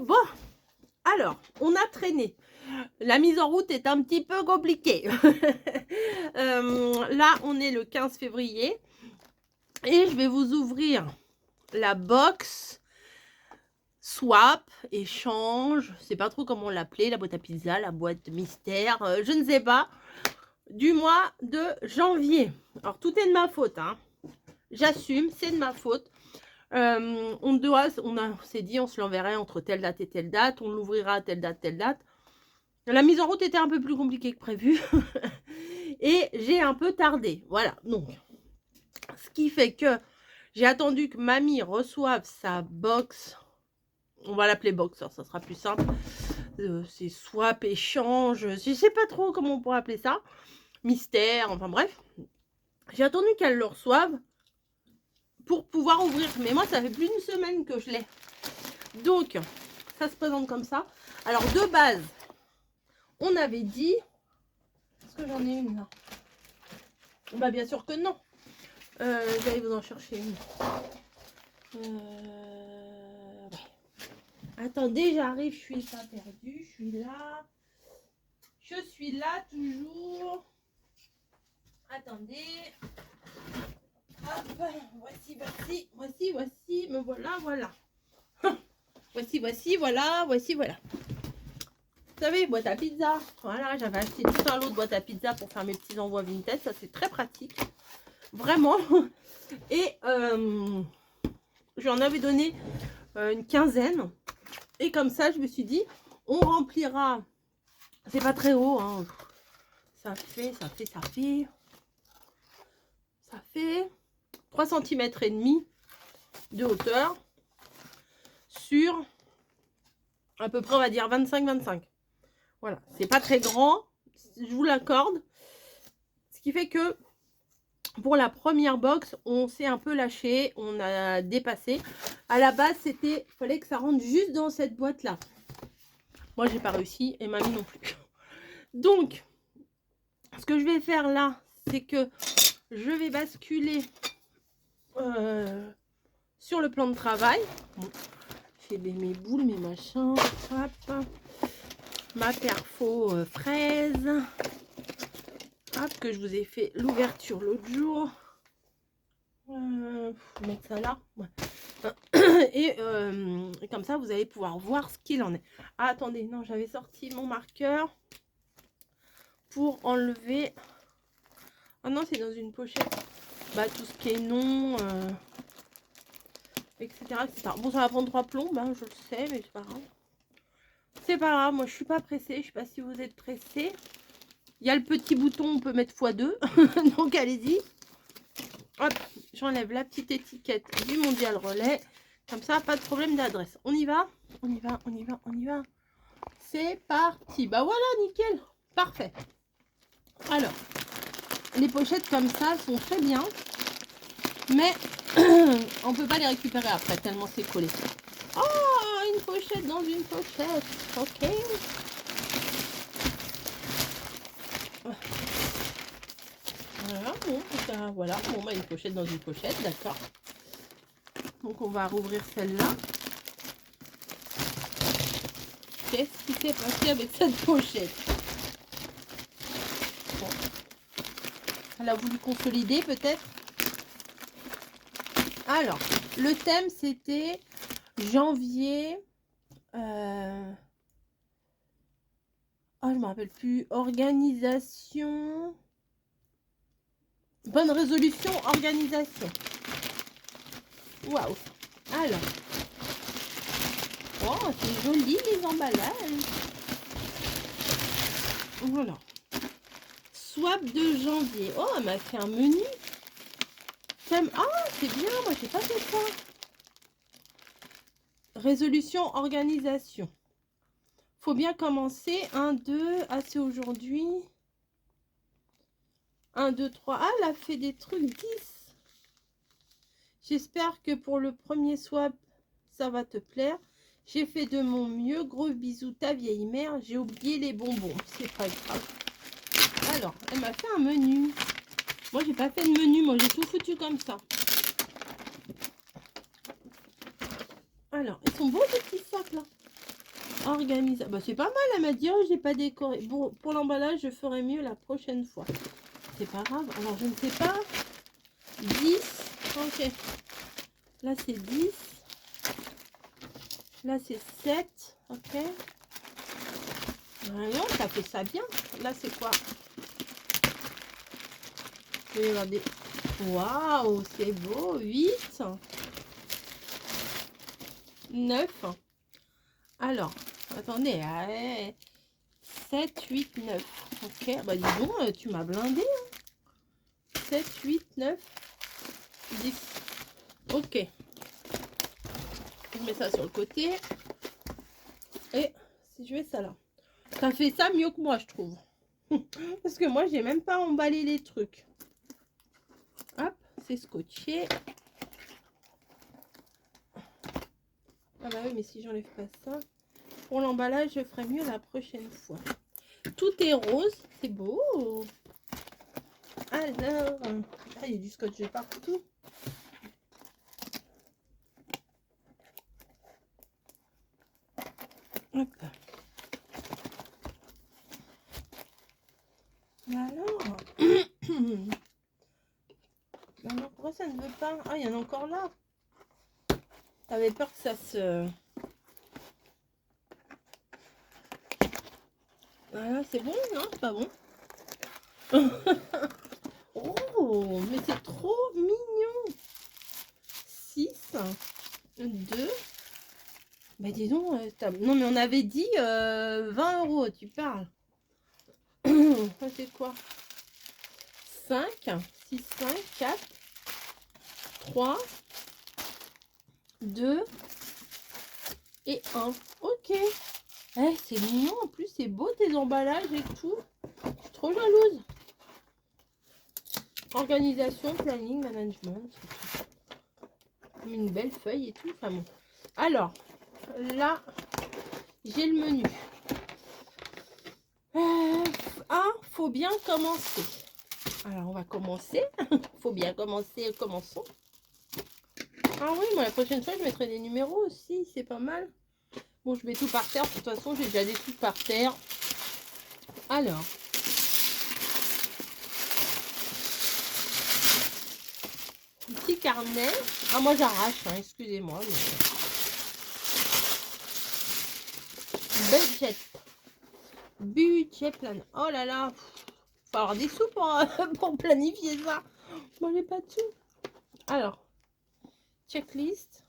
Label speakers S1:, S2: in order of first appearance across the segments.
S1: Bon, alors, on a traîné. La mise en route est un petit peu compliquée. Là, on est le 15 février. Et je vais vous ouvrir la box swap, échange, je sais pas trop comment l'appeler, la boîte à pizza, la boîte mystère, je ne sais pas, du mois de janvier. Alors, tout est de ma faute, hein. J'assume, c'est de ma faute. On s'est dit, on se l'enverrait entre telle date et telle date, on l'ouvrira à telle date. La mise en route était un peu plus compliquée que prévu. Et j'ai un peu tardé. Voilà, donc, ce qui fait que j'ai attendu que mamie reçoive sa box. On va l'appeler box, ça sera plus simple. C'est swap, échange, je sais pas trop comment on pourrait appeler ça. Mystère, enfin bref. J'ai attendu qu'elle le reçoive pour pouvoir ouvrir. Mais moi, ça fait plus d'une semaine que je l'ai. Donc, ça se présente comme ça. Alors, de base, on avait dit... Est-ce que j'en ai une là? Bah, bien sûr que non. J'allais vous en chercher une. Ouais. Attendez, j'arrive, je suis pas perdue. Je suis là. Je suis là toujours. Attendez. Hop, voici, me voilà. Voici, voilà. Vous savez, boîte à pizza. Voilà, j'avais acheté tout un lot de boîtes à pizza pour faire mes petits envois vintage. Ça, c'est très pratique. Vraiment. Et j'en avais donné une quinzaine. Et comme ça, je me suis dit, on remplira. C'est pas très haut, hein. Ça fait 3 cm et demi de hauteur sur à peu près, on va dire 25. Voilà, c'est pas très grand, je vous l'accorde. Ce qui fait que pour la première box, on s'est un peu lâché, on a dépassé. À la base, il fallait que ça rentre juste dans cette boîte là. Moi, j'ai pas réussi et mamie non plus. Donc, ce que je vais faire là, c'est que je vais basculer sur le plan de travail. Bon, j'ai mes boules, mes machins. Hop. Ma perfo fraise. Hop, que je vous ai fait l'ouverture l'autre jour. Mettre ça là. Ouais. Et comme ça, vous allez pouvoir voir ce qu'il en est. Ah, attendez, non, j'avais sorti mon marqueur pour enlever. Ah non, c'est dans une pochette. Bah, tout ce qui est nom, etc., etc. Bon, ça va prendre 3 plombes, hein, je le sais, mais c'est pas grave. C'est pas grave, moi je suis pas pressée. Je sais pas si vous êtes pressés. Il y a le petit bouton, on peut mettre x2. Donc allez-y. Hop, j'enlève la petite étiquette du Mondial Relais. Comme ça, pas de problème d'adresse. On y va. C'est parti. Bah voilà, nickel. Parfait. Alors, les pochettes comme ça sont très bien. Mais on peut pas les récupérer après, tellement c'est collé. Oh, une pochette dans une pochette. Ok. Voilà, bon, bah, une pochette dans une pochette, d'accord. Donc on va rouvrir celle-là. Qu'est-ce qui s'est passé avec cette pochette? Bon. Elle a voulu consolider peut-être. Alors, le thème c'était janvier. Oh, je me rappelle plus. Organisation. Bonne résolution, organisation. Waouh. Alors. Oh, c'est joli les emballages. Voilà. Swap de janvier. Oh, elle m'a fait un menu. Ah, c'est bien, moi j'ai pas fait ça. Résolution, organisation. Faut bien commencer. 1, 2. Ah, c'est aujourd'hui. 1, 2, 3. Ah, elle a fait des trucs 10. J'espère que pour le premier swap, ça va te plaire. J'ai fait de mon mieux. Gros bisous, ta vieille mère. J'ai oublié les bonbons. C'est pas grave. Alors, elle m'a fait un menu. Moi, j'ai pas fait de menu. Moi, j'ai tout foutu comme ça. Alors, ils sont beaux ces petits sacs là. Organise. Bah, c'est pas mal, elle m'a dit, oh, j'ai pas décoré. Bon, pour l'emballage, je ferai mieux la prochaine fois. C'est pas grave. Alors, je ne sais pas. 10. Ok. Là, c'est 10. Là, c'est 7. Ok. Non, ça fait ça bien. Là, c'est quoi? Je vais regarder. Waouh, c'est beau. 8. 9. Alors, attendez. 7, 8, 9. Ok. Bah, dis donc, tu m'as blindé. 7, 8, 9, 10. Ok. Je mets ça sur le côté. Et si je mets ça là. Ça fait ça mieux que moi, je trouve. Parce que moi, j'ai même pas emballé les trucs. Hop, c'est scotché. Ah bah oui, mais si j'enlève pas ça. Pour l'emballage, je ferai mieux la prochaine fois. Tout est rose. C'est beau. Alors, ah, il y a du scotch partout. Hop. Alors. Alors, pourquoi ça ne veut pas? Ah, il y en a encore là. T'avais peur que ça se... Voilà, c'est bon, non? C'est pas bon. Oh, mais c'est trop mignon. 6, 2. Bah dis donc, non mais on avait dit 20 €, tu parles. Ça c'est quoi? 5, 6, 5, 4, 3, 2 et 1. Ok. Eh, c'est mignon, en plus c'est beau tes emballages et tout. Je suis trop jalouse. Organisation, planning, management. Une belle feuille et tout. Enfin bon. Alors, là, j'ai le menu. Faut bien commencer. Alors, on va commencer. Faut bien commencer. Commençons. Ah oui, moi, la prochaine fois, je mettrai des numéros aussi. C'est pas mal. Bon, je mets tout par terre. De toute façon, j'ai déjà des trucs par terre. Alors. Petit carnet. Ah, moi, j'arrache. Hein, excusez-moi. Mais... Budget plan. Oh là là. Faut avoir des sous pour planifier ça. Moi, j'ai pas de sous. Alors. Checklist.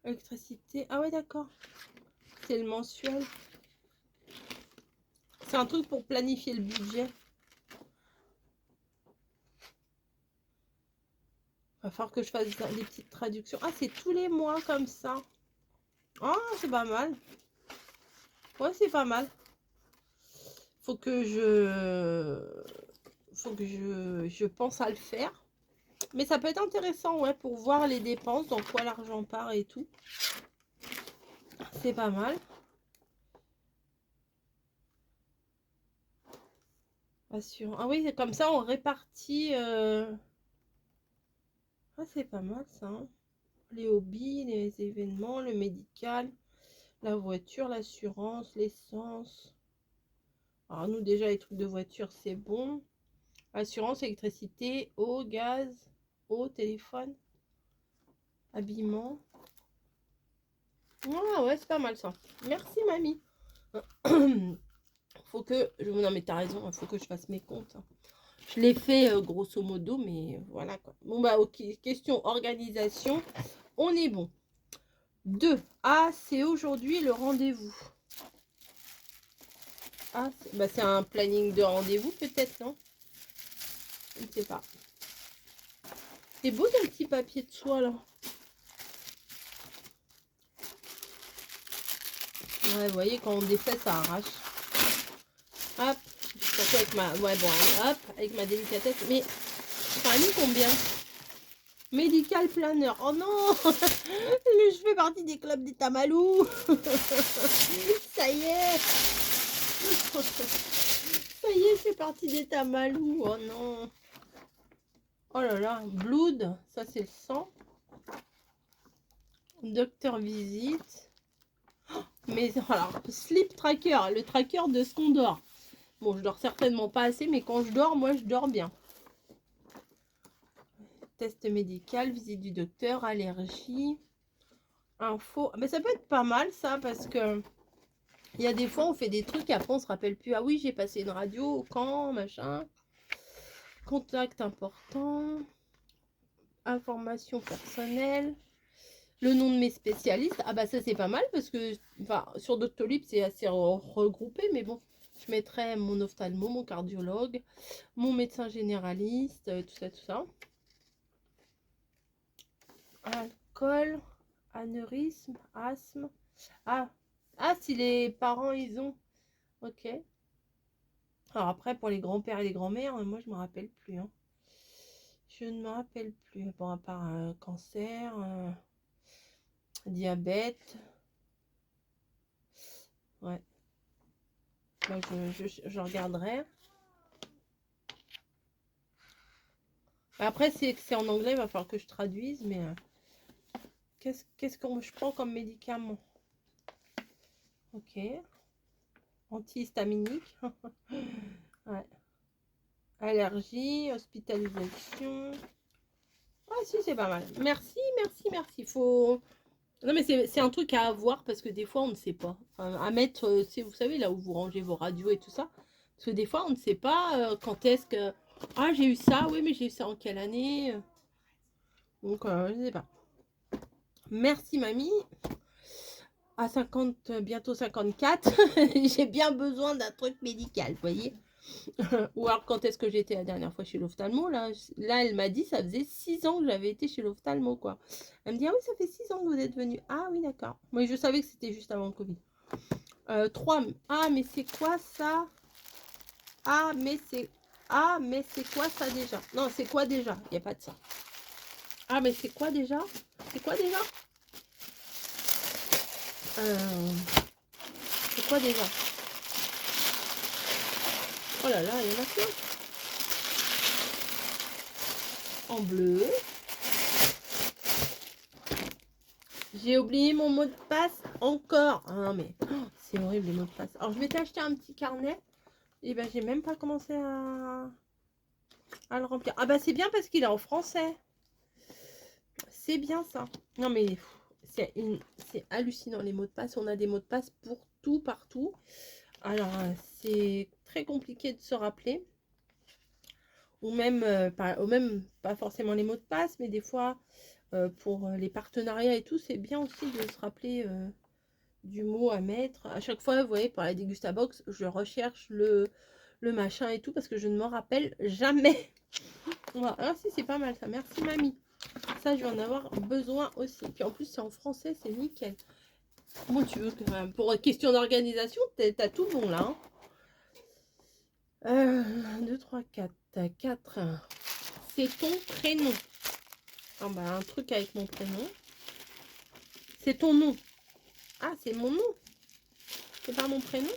S1: Électricité. Ah ouais, d'accord. C'est le mensuel. C'est un truc pour planifier le budget. Va falloir que je fasse des petites traductions. Ah, c'est tous les mois comme ça. Ah, c'est pas mal. Ouais, c'est pas mal. Faut que je pense à le faire. Mais ça peut être intéressant, ouais, pour voir les dépenses, dans quoi l'argent part et tout. C'est pas mal. Assurant. Ah oui, c'est comme ça, on répartit. Ah, c'est pas mal ça. Hein. Les hobbies, les événements, le médical, la voiture, l'assurance, l'essence. Alors nous, déjà, les trucs de voiture, c'est bon. Assurance, électricité, eau, gaz, eau, téléphone, habillement. Ah ouais, c'est pas mal ça. Merci, mamie. Faut que... Non, mais t'as raison, il faut que je fasse mes comptes. Je l'ai fait grosso modo, mais voilà quoi. Bon, bah, ok. Question organisation. On est bon. 2. Ah, c'est aujourd'hui le rendez-vous. Ah, bah, c'est un planning de rendez-vous peut-être, non? Je ne sais pas. C'est beau ton petit papier de soie là. Ouais, vous voyez, quand on défait, ça arrache. Hop. Surtout avec ma... Ouais, bon, allez, hop. Avec ma délicatesse. Mais ça a mis combien? Médical planner. Oh non. Je fais partie des clubs des tamalous. Ça y est. Ça y est, je fais partie des tamalous. Oh non. Oh là là. Blood. Ça, c'est le sang. Docteur visite. Mais alors, sleep tracker, le tracker de ce qu'on dort. Bon, je dors certainement pas assez, mais quand je dors, moi, je dors bien. Test médical, visite du docteur, allergie, info. Mais ça peut être pas mal, ça, parce que il y a des fois, on fait des trucs et après, on se rappelle plus. Ah oui, j'ai passé une radio, quand, machin. Contact important. Information personnelle. Le nom de mes spécialistes. Ah bah ça, c'est pas mal parce que enfin, sur Doctolib, c'est assez regroupé. Mais bon, je mettrai mon ophtalmo, mon cardiologue, mon médecin généraliste, tout ça, tout ça. Alcool, anévrisme, asthme. Ah, si les parents, ils ont. Ok. Alors après, pour les grands-pères et les grands-mères, moi, je me rappelle plus. Hein. Je ne me rappelle plus. Bon, à part cancer, diabète. Ouais. Bah, je regarderai. Après, c'est en anglais, il va falloir que je traduise, mais qu'est-ce que je prends comme médicament? Ok. Antihistaminique. Ouais. Allergie, hospitalisation. Ah si, c'est pas mal. Merci, merci, merci. Faut... Non, mais c'est un truc à avoir parce que des fois, on ne sait pas. Enfin, à mettre, vous savez, là où vous rangez vos radios et tout ça. Parce que des fois, on ne sait pas quand est-ce que... Ah, j'ai eu ça, oui, mais j'ai eu ça en quelle année? Donc, je ne sais pas. Merci, mamie. À 50, bientôt 54, j'ai bien besoin d'un truc médical, vous voyez. Ou alors, quand est-ce que j'étais la dernière fois chez l'ophtalmo, là, elle m'a dit, ça faisait 6 ans que j'avais été chez l'ophtalmo, quoi. Elle me dit, ah oui, ça fait 6 ans que vous êtes venu. Ah oui, d'accord. Moi, je savais que c'était juste avant le Covid. 3. Ah, mais c'est quoi ça? Ah, mais c'est... Ah, mais c'est quoi ça déjà? Non, c'est quoi déjà? Il n'y a pas de ça. Ah, mais c'est quoi déjà? C'est quoi déjà? C'est quoi déjà? Oh là là, il y en a plein. En bleu. J'ai oublié mon mot de passe encore. Ah non mais c'est horrible les mots de passe. Alors je m'étais acheté un petit carnet. Et ben j'ai même pas commencé à le remplir. Ah bah c'est bien parce qu'il est en français. C'est bien ça. Non mais c'est hallucinant les mots de passe. On a des mots de passe pour tout, partout. Alors c'est très compliqué de se rappeler. Ou même, pas forcément les mots de passe, mais des fois pour les partenariats et tout, c'est bien aussi de se rappeler du mot à mettre. À chaque fois, vous voyez, pour la Dégustabox, je recherche le machin et tout parce que je ne m'en rappelle jamais. Voilà. Ah si, c'est pas mal ça. Merci mamie. Ça, je vais en avoir besoin aussi. Puis en plus, c'est en français, c'est nickel. Comment tu veux que... Pour question d'organisation, t'as tout bon là. Hein. 2, 3, 4. 4. C'est ton prénom. Ah bah, un truc avec mon prénom. C'est ton nom. Ah, c'est mon nom. C'est pas mon prénom.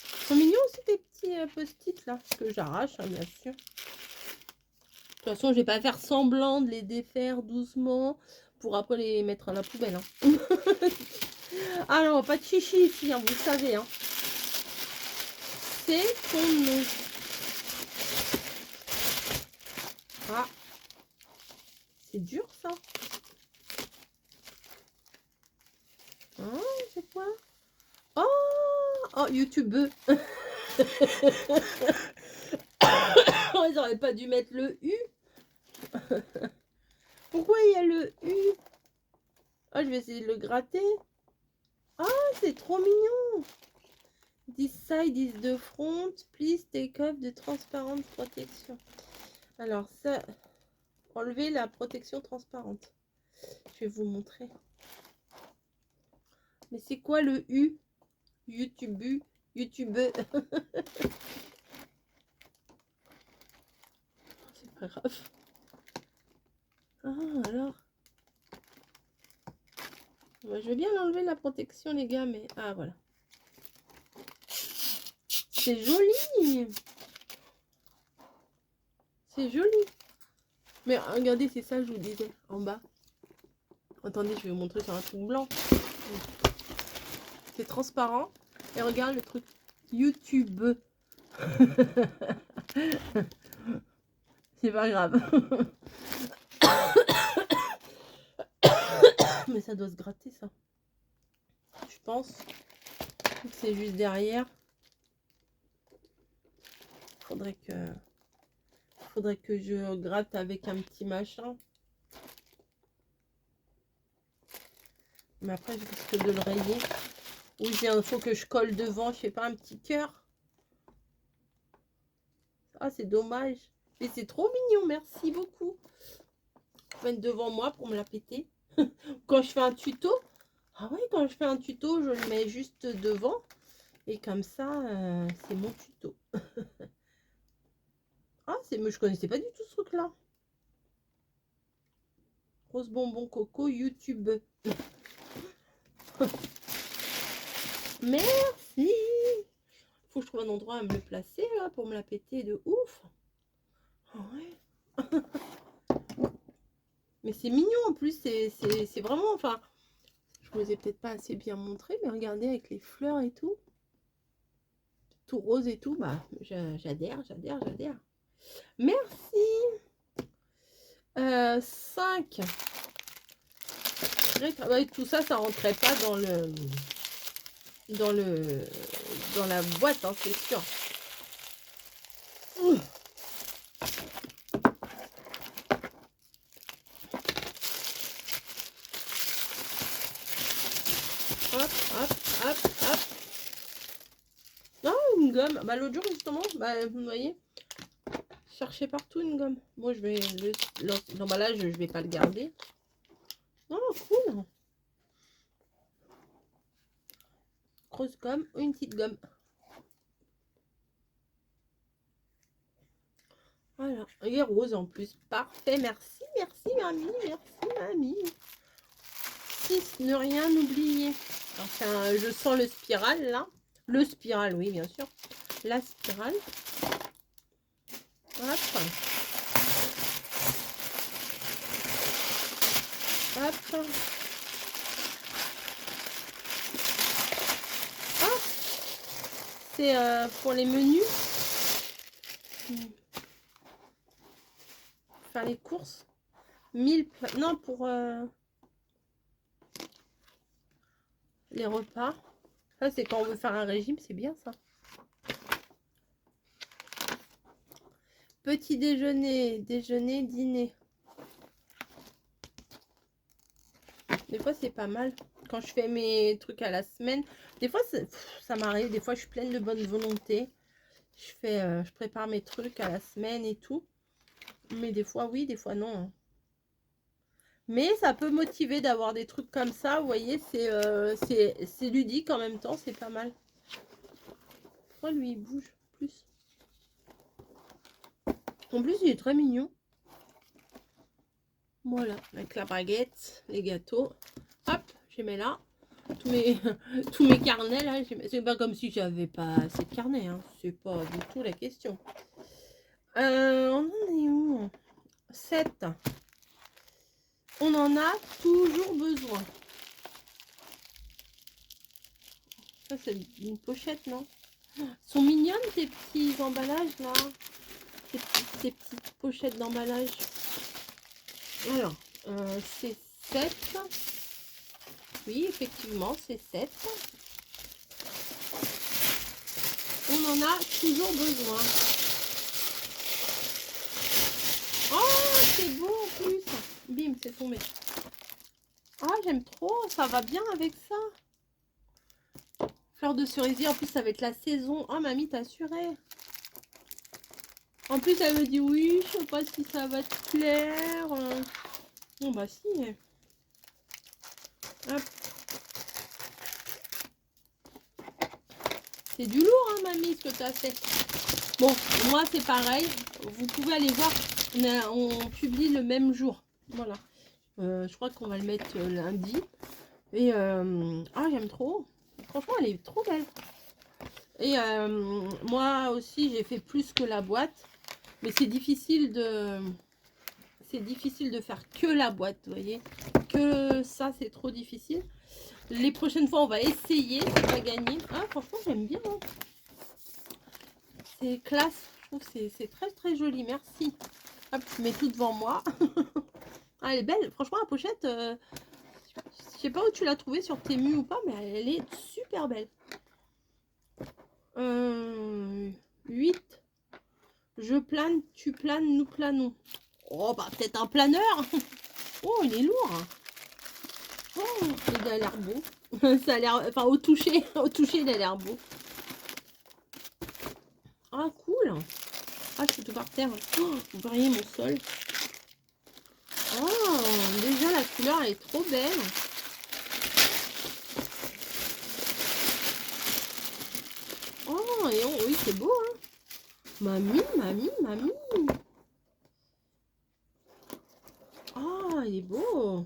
S1: Ils sont mignons aussi tes petits post-it là. Que j'arrache, hein, bien sûr. De toute façon, je vais pas faire semblant de les défaire doucement pour après les mettre à la poubelle. Hein. Ah non, pas de chichi ici, hein, vous le savez. Hein. C'est ton nom. Ah, c'est dur ça. Ah, c'est quoi? Oh, YouTube. Ils auraient pas dû mettre le U. Pourquoi il y a le U? Ah, je vais essayer de le gratter. Ah, c'est trop mignon. This side is the front. Please take off the transparent protection. Alors, ça... Enlever la protection transparente. Je vais vous montrer. Mais c'est quoi le U? YouTube. C'est pas grave. Ah, alors. Moi, je veux bien enlever la protection, les gars, mais... Ah, voilà. C'est joli. C'est joli. Mais regardez, c'est ça, je vous disais, en bas. Attendez, je vais vous montrer sur un truc blanc. C'est transparent. Et regarde le truc YouTube. C'est pas grave. Mais ça doit se gratter, ça. Je pense. C'est juste derrière. Faudrait que je gratte avec un petit machin. Mais après, je risque de le rayer. Ou il faut que je colle devant, je sais pas, un petit cœur. Ah, c'est dommage. Mais c'est trop mignon, merci beaucoup. Mettre devant moi pour me la péter. Quand je fais un tuto. Ah ouais, quand je fais un tuto, je le mets juste devant. Et comme ça, c'est mon tuto. Ah, je connaissais pas du tout ce truc-là. Rose bonbon coco YouTube. Merci. Faut que je trouve un endroit à me le placer là pour me la péter de ouf. Ah ouais. Mais c'est mignon en plus. C'est vraiment, enfin, je vous ai peut-être pas assez bien montré, mais regardez avec les fleurs et tout. Tout rose et tout. Bah, j'adhère. Merci. 5. Tout ça, ça rentrait pas dans la boîte, hein, c'est sûr. Hop. Non, une gomme. Bah, l'autre jour, justement, bah, vous voyez, chercher partout une gomme. Moi, je vais l'emballage, je vais pas le garder. Non, cool. Grosse gomme ou une petite gomme. Voilà. Il est rose en plus. Parfait. Merci, mamie. Merci, mamie. 6. Ne rien oublier. Enfin, je sens le spiral, là. Le spiral, oui, bien sûr. La spirale. Hop. Hop. Ah, c'est pour les menus. Faire les courses. 1000 non, pour les repas. Ça, c'est quand on veut faire un régime, c'est bien ça. Petit déjeuner, dîner. Des fois, c'est pas mal. Quand je fais mes trucs à la semaine, des fois, ça m'arrive. Des fois, je suis pleine de bonne volonté. Je prépare mes trucs à la semaine et tout. Mais des fois, oui, des fois, non. Mais ça peut motiver d'avoir des trucs comme ça. Vous voyez, c'est ludique en même temps. C'est pas mal. Pourquoi lui, il bouge plus? En plus, il est très mignon. Voilà, avec la baguette, les gâteaux. Hop, je mets là. Tous mes carnets, là. C'est pas comme si j'avais pas assez de carnets. Hein. C'est pas du tout la question. On en est où? 7. On en a toujours besoin. Ça, c'est une pochette, non? Sont mignonnes, tes petits emballages, là. Ces petites pochettes d'emballage. Alors, c'est 7. Oui, effectivement, c'est 7. On en a toujours besoin. Oh, c'est beau en plus. Bim, c'est tombé. Ah, j'aime trop. Ça va bien avec ça. Fleur de cerisier. En plus, ça va être la saison. Oh, mamie, t'as assuré. En plus, elle me dit oui, je sais pas si ça va te plaire. Bon, bah si. Hop. C'est du lourd, hein, mamie, ce que tu as fait. Bon, moi, c'est pareil. Vous pouvez aller voir. On publie le même jour. Voilà. Je crois qu'on va le mettre lundi. Et ah, j'aime trop. Franchement, elle est trop belle. Et moi aussi, j'ai fait plus que la boîte. Mais c'est difficile c'est difficile de faire que la boîte, vous voyez. Que ça, c'est trop difficile. Les prochaines fois, on va essayer, c'est pas gagné. Ah, franchement, j'aime bien. Hein. C'est classe. Je trouve que c'est très très joli. Merci. Hop, je mets tout devant moi. Ah, elle est belle. Franchement, la pochette, je sais pas où tu l'as trouvée, sur Temu ou pas, mais elle est super belle. 8. Je plane, tu planes, nous planons. Oh, bah peut-être un planeur. Oh, il est lourd. Oh, il a l'air beau. Ça a l'air, enfin au toucher, il a l'air beau. Ah, cool. Ah, je suis tout par terre. Oh, vous voyez mon sol. Oh, déjà la couleur elle est trop belle. Oh, et oh, oui, c'est beau, hein. Mamie, mamie, mamie. Oh, il est beau.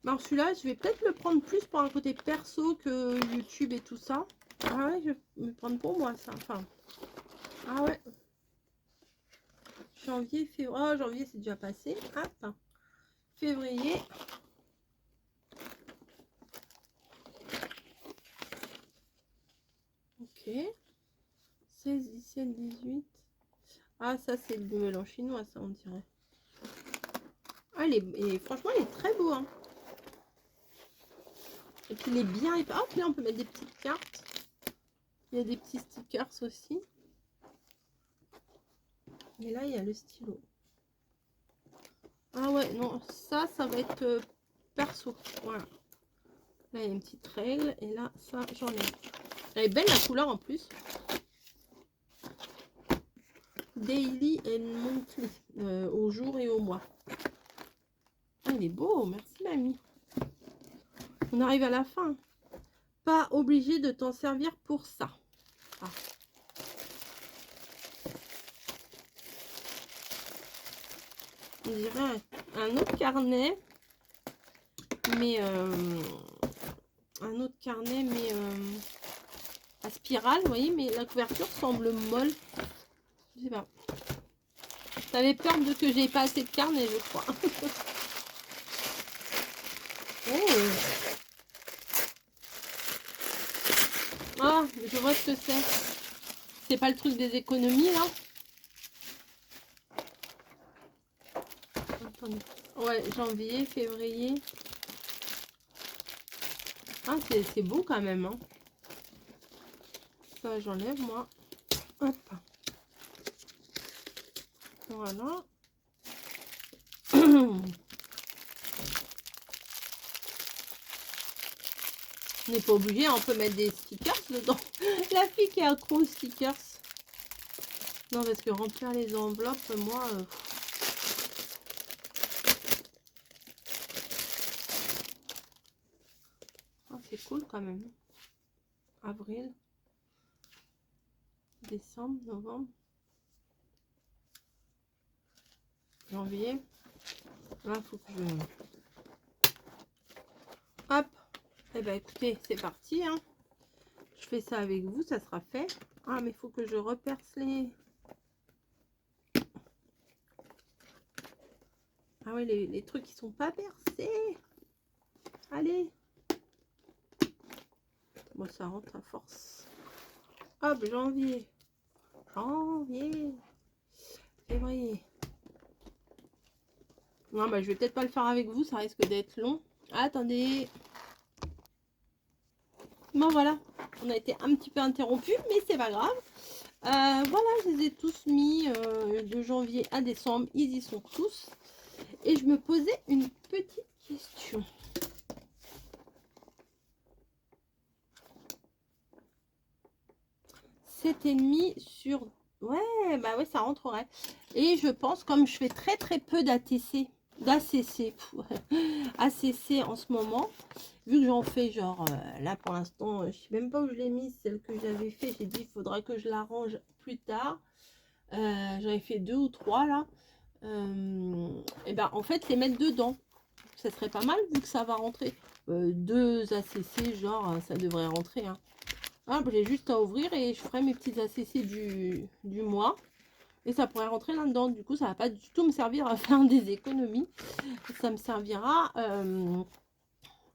S1: Alors celui-là, je vais peut-être le prendre plus pour un côté perso que YouTube et tout ça. Ah ouais, je vais me prendre pour moi ça. Enfin, ah ouais. Janvier, février. Oh, janvier, c'est déjà passé. Hop. Février. Ok. 16, 17, 18. Ah, ça, c'est le mélange chinois, ça, on dirait. Ah, et franchement, il est très beau. Hein. Et puis, il est bien épais. Ah, puis là, on peut mettre des petites cartes. Il y a des petits stickers aussi. Et là, il y a le stylo. Ah ouais, non, ça va être perso. Voilà. Là, il y a une petite règle. Et là, ça, j'enlève. Elle est belle, la couleur, en plus. Daily and monthly. Au jour et au mois. Ah, il est beau. Merci, mamie. On arrive à la fin. Pas obligé de t'en servir pour ça. Ah. On dirait un autre carnet. Mais... un autre carnet, mais... à spirale, vous voyez. Mais la couverture semble molle. Je sais pas. T'avais peur de que j'ai pas assez de carnet, je crois. Oh. Ah, je vois ce que c'est. C'est pas le truc des économies, là? Attendez. Ouais, janvier, février. Ah, c'est beau quand même, hein. Ça, j'enlève, moi. Hop. Voilà. On n'est pas obligé, on peut mettre des stickers dedans. La fille qui est accro aux stickers. Non, parce que remplir les enveloppes, moi... Ah, c'est cool quand même. Avril. Décembre, novembre. Janvier. Là, faut que je... Hop. Eh ben, écoutez, c'est parti, hein. Je fais ça avec vous, ça sera fait. Ah, mais il faut que je reperce les... Ah ouais, les trucs qui sont pas percés. Allez. Bon, ça rentre à force. Hop, janvier. Janvier. Février. Non, bah, je vais peut-être pas le faire avec vous, ça risque d'être long. Attendez. Bon, voilà. On a été un petit peu interrompu, mais c'est pas grave. Voilà, je les ai tous mis de janvier à décembre. Ils y sont tous. Et je me posais une petite question. Cet ennemi sur... Ouais, bah ouais, ça rentrerait. Et je pense, comme je fais très très peu d'ATC, d'ACC, ACC en ce moment, vu que j'en fais genre, là pour l'instant, je sais même pas où je l'ai mise, celle que j'avais fait, j'ai dit, il faudra que je l'arrange plus tard. J'avais fait 2 ou 3 là. Et ben en fait, les mettre dedans, ça serait pas mal vu que ça va rentrer. 2 ACC, genre, ça devrait rentrer, hein. Ah, bah, j'ai juste à ouvrir et je ferai mes petites ACC du mois. Et ça pourrait rentrer là-dedans. Du coup, ça va pas du tout me servir à faire des économies. Ça me servira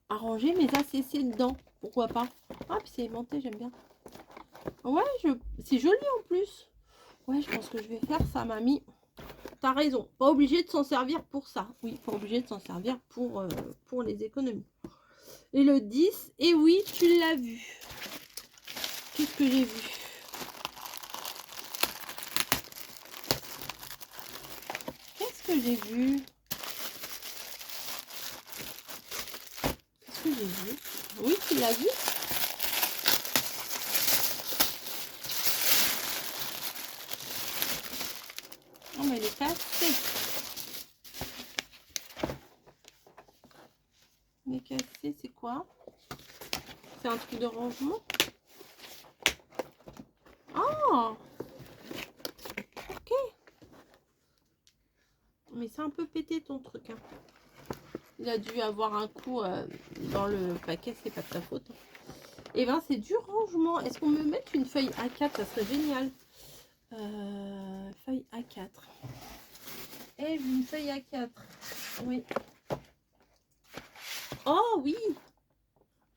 S1: à ranger mes ACC dedans. Pourquoi pas? Ah, puis c'est aimanté, j'aime bien. Ouais, c'est joli en plus. Ouais, je pense que je vais faire ça, mamie. T'as raison. Pas obligé de s'en servir pour ça. Oui, pas obligé de s'en servir pour les économies. Et le 10, et oui, tu l'as vu. Qu'est-ce que j'ai vu? Qu'est-ce que j'ai vu? Qu'est-ce que j'ai vu? Oui, tu l'as vu? Oh, mais elle est cassée. Elle est cassée, c'est quoi? C'est un truc de rangement? Oh! Ok. Mais c'est un peu pété ton truc, hein. Il a dû avoir un coup dans le paquet, c'est pas de ta faute. Et ben c'est du rangement. Est-ce qu'on me met une feuille A4? Ça serait génial. Feuille A4. Eh, une feuille A4. Oui. Oh oui.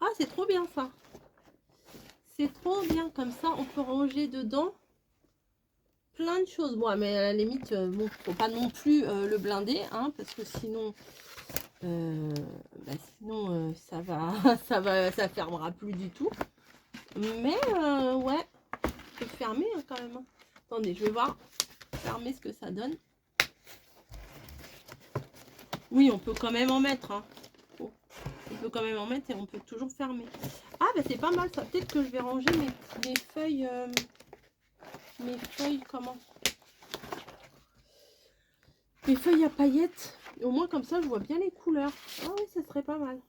S1: Ah, c'est trop bien ça. C'est trop bien. Comme ça, on peut ranger dedans plein de choses. Bon, mais à la limite, bon, faut pas non plus le blinder, hein, parce que sinon... sinon ça va ça fermera plus du tout, mais ouais, je peux fermer hein, quand même hein. Attendez, je vais voir fermer ce que ça donne. Oui, on peut quand même en mettre hein. Oh, on peut quand même en mettre et on peut toujours fermer. Ah bah c'est pas mal ça, peut-être que je vais ranger mes feuilles comment, mes feuilles à paillettes, au moins comme ça je vois bien les couleurs. Ah oui, ça serait pas mal.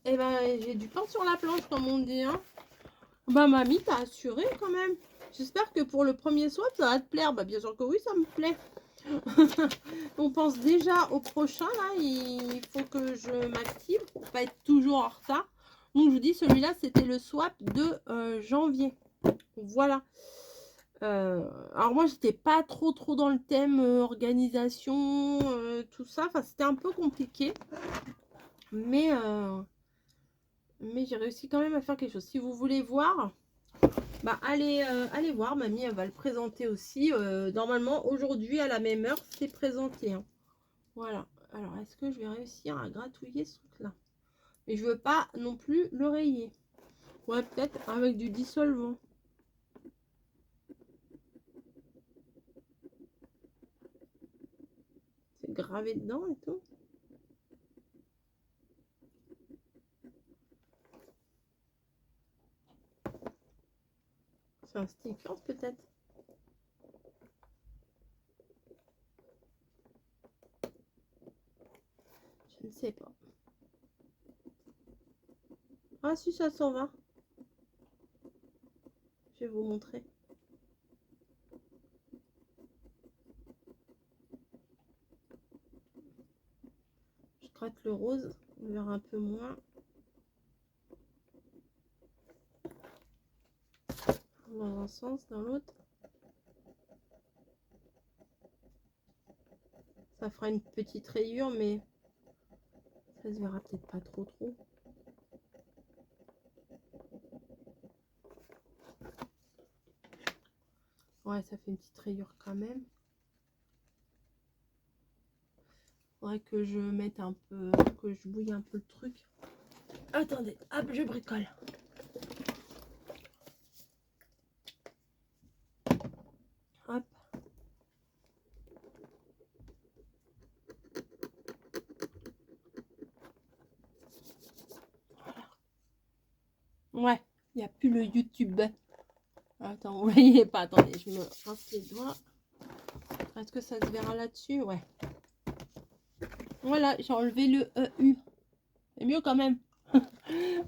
S1: Et ben j'ai du pain sur la planche comme on dit hein. Bah mamie, t'as assuré quand même. J'espère que pour le premier swap, ça va te plaire. Bah bien sûr que oui, ça me plaît. On pense déjà au prochain, là. Il faut que je m'active pour pas être toujours en retard. Donc je vous dis, celui-là, c'était le swap de janvier. Voilà. Alors moi, j'étais pas trop dans le thème organisation, tout ça. Enfin, c'était un peu compliqué. Mais j'ai réussi quand même à faire quelque chose. Si vous voulez voir... Bah, allez voir, mamie, elle va le présenter aussi. Normalement, aujourd'hui, à la même heure, c'est présenté. Hein. Voilà. Alors, est-ce que je vais réussir à gratouiller ce truc-là? Mais je veux pas non plus le rayer. Ouais, peut-être avec du dissolvant. C'est gravé dedans et tout. C'est un sticker, peut-être. Je ne sais pas. Ah, si, ça s'en va. Je vais vous montrer. Je gratte le rose. On verra un peu moins. Dans un sens, dans l'autre. Ça fera une petite rayure, mais ça se verra peut-être pas trop. Ouais, ça fait une petite rayure quand même. Faudrait que je mette un peu, que je bouille un peu le truc. Attendez, hop, je bricole. Hop. Voilà. Ouais, il n'y a plus le YouTube. Attends, vous voyez pas, attendez, je me rince les doigts. Est-ce que ça se verra là-dessus? Ouais. Voilà, j'ai enlevé le EU. C'est mieux quand même.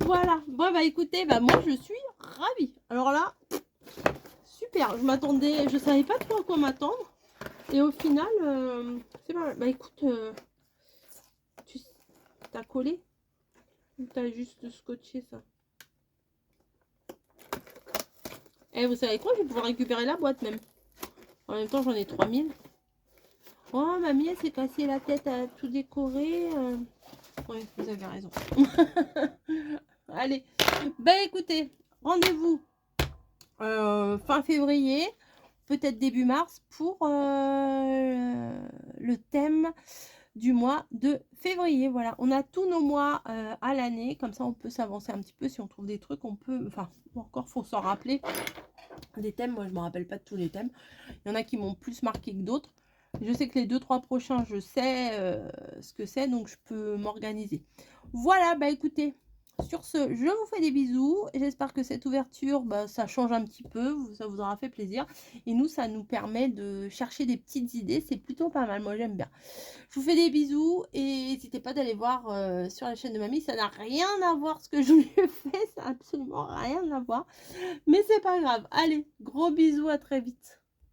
S1: Voilà. Bon, bah écoutez, bah moi je suis ravie. Alors là, super. Je m'attendais, je savais pas trop à quoi m'attendre. Et au final, c'est pas mal. Bah écoute, t'as collé ou t'as juste scotché ça? Et vous savez quoi, je vais pouvoir récupérer la boîte même. En même temps, j'en ai 3000. Oh, mamie, elle s'est cassée la tête à tout décorer. Oui, vous avez raison. Allez, ben écoutez, rendez-vous fin février, peut-être début mars, pour le thème du mois de février. Voilà, on a tous nos mois à l'année, comme ça on peut s'avancer un petit peu. Si on trouve des trucs, on peut, enfin, encore faut s'en rappeler. Des thèmes, moi je me rappelle pas de tous les thèmes. Il y en a qui m'ont plus marqué que d'autres. Je sais que les 2-3 prochains, je sais ce que c'est, donc je peux m'organiser. Voilà, bah écoutez, sur ce, je vous fais des bisous. J'espère que cette ouverture, bah, ça change un petit peu, ça vous aura fait plaisir. Et nous, ça nous permet de chercher des petites idées, c'est plutôt pas mal, moi j'aime bien. Je vous fais des bisous et n'hésitez pas d'aller voir sur la chaîne de mamie, ça n'a rien à voir ce que je lui ai fait, ça n'a absolument rien à voir. Mais c'est pas grave, allez, gros bisous, à très vite.